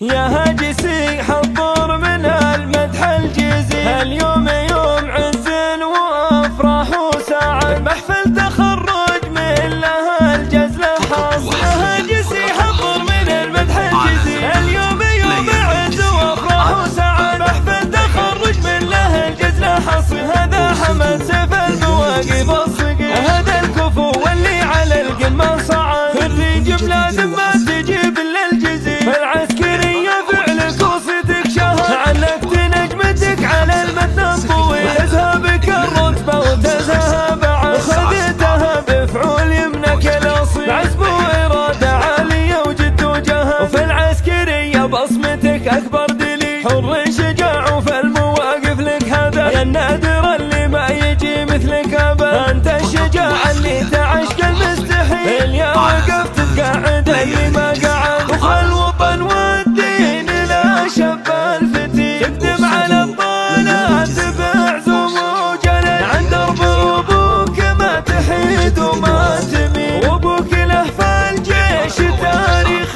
يا هاجسي حضر من المدح الجزيل، اليوم يوم عز وافراح وسعد، محفل تخرج من لها الجزل حاصل. يا هاجسي حضر من المدح الجزيل، اليوم يوم عز وافراح وسعد، محفل تخرج من لها الجزل حاصل. هذا حمل سيف المواقف الصقيل، هذا الكفو واللي على القمة صعد، الريج بلازم ما تجيب الا الجزيل، العسكرية فعلك وصيتك شهر، علقت نجمتك على المتن الطويل، تذهبك الرتبة وتزهى بعد، خذتها بفعول يمنك الاصيل، عزم وإرادة عالية وجد وجهل، وفي العسكرية بصمتك أكبر دليل، حر شجاع وفي المواقف لك هذا، يا النادر اللي ما يجي مثلك أبد، أنت الشجاع اللي تعشق المستحيل، يا وقفت تقعد اللي ما قعد، وفي الوطن والدين لا شب الفتيل، تقدم على الطالات بعزم وجلل، عند درب أبوك ما تحيد وما تميل، وأبوك له في الجيش تاريخ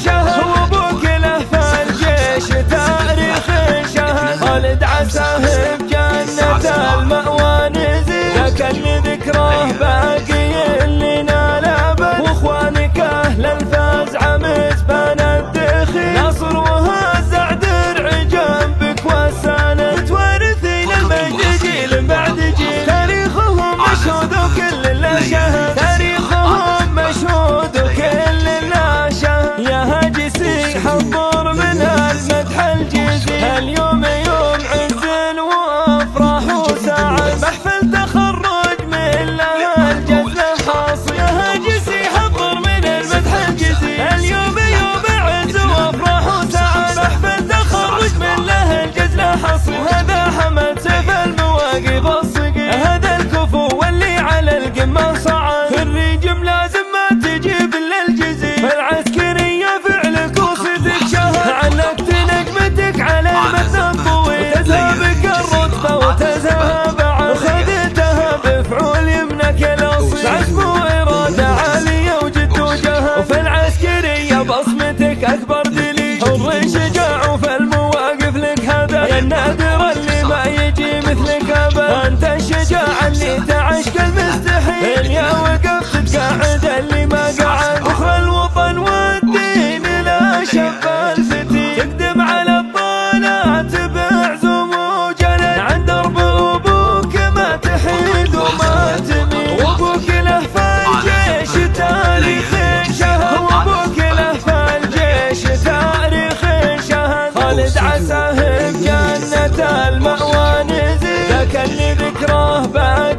شهر، وأبوك له في الجيش تاريخ شهر، خالد عساه بجنة المأوى نزل، لك اللي ذكراه باقي اللي نال أبد، واخوانك أهل الفاز عمت بان الدخيل، ناصر وهزع درع جنبك والسند، تورثين المجد جيل بعد جيل، تاريخهم مشهود وكل لا شهد، تاريخهم مشهود وكل لا شهد. يا هاجسي حضر من المدح الجزيل، اليوم يوم عز وافراح وسعد، محفل تخرج من لها الجزل حاصل. يا هاجسي حضر من المدح الجزيل، اليوم يوم عز وافراح وسعد، محفل تخرج من لها الجزل حاصل. هذا حمل سيف المواقف الصقيل، هذا الكفو واللي على القمة صعد، الريج لازم ما تجيب الا الجزيل، العسكرية فعلك وصيتك شهر، علقت نجمتك على المتن الطويل، تذهبك الرتبة وتزهى بعد، خذتها بفعول يمنك الاصيل، عزم وإرادة عالية وجد وجهل، وفي العسكرية بصمتك أكبر دليل، حر شجاع وفي المواقف لك هذا، يا النادر اللي ما يجي مثلك أبد، أنت الشجاع اللي تعشق المستحيل، يا وقفت تقعد اللي ما قعد، وفي الوطن والدين لا شب الفتيل، تقدم على الطالات بعزم وجلل، عند درب أبوك ما تحيد وما تميل، وأبوك له في الجيش تاريخ شهر، وأبوك له في الجيش تاريخ شهر، خالد عساه بجنة المأوى نزل، لك اللي ذكراه بعد